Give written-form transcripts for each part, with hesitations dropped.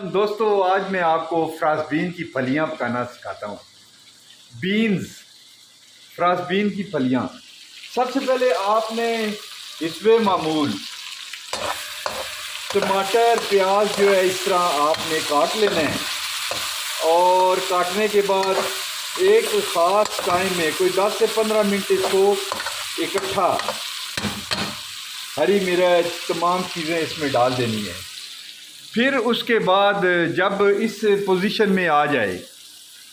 दोस्तों, आज मैं आपको फ्रांसबीन की फलियां पकाना सिखाता हूँ। बीन्स, फ्रांसबीन की फलियां। सबसे पहले आपने इसमें मामूल टमाटर प्याज जो है इस तरह आपने काट लेना है और काटने के बाद एक ख़ास टाइम में कोई 10 से 15 मिनट इसको इकट्ठा हरी मिर्च तमाम चीज़ें इसमें डाल देनी है। फिर उसके बाद जब इस पोजीशन में आ जाए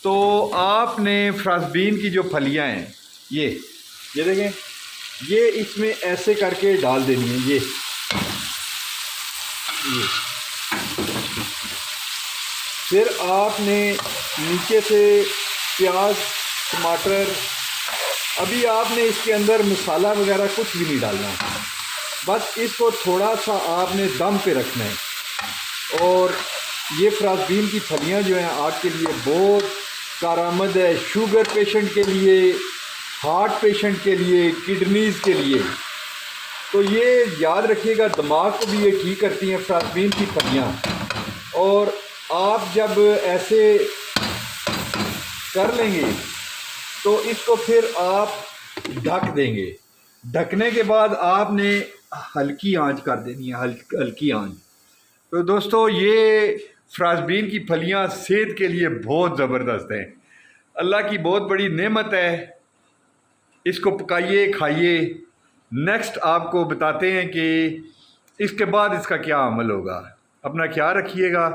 तो आपने फ्रांसबीन की जो फलियां हैं ये देखें, ये इसमें ऐसे करके डाल देनी है। ये फिर आपने नीचे से प्याज टमाटर, अभी आपने इसके अंदर मसाला वगैरह कुछ भी नहीं डालना, बस इसको थोड़ा सा आपने दम पे रखना है। और ये फ्रांसबीन की फलियां जो हैं आग के लिए बहुत कारआमद है, शुगर पेशेंट के लिए, हार्ट पेशेंट के लिए, किडनीज़ के लिए। तो ये याद रखिएगा, दिमाग को भी ये ठीक करती हैं फ्रांसबीन की फलियां। और आप जब ऐसे कर लेंगे तो इसको फिर आप ढक देंगे। ढकने के बाद आपने हल्की आंच कर देनी है, हल्की आंच। तो दोस्तों, ये फ्रांसबीन की फलियां सेहत के लिए बहुत ज़बरदस्त हैं। अल्लाह की बहुत बड़ी नेमत है। इसको पकाइए, खाइए। नेक्स्ट आपको बताते हैं कि इसके बाद इसका क्या अमल होगा। अपना ख्याल रखिएगा।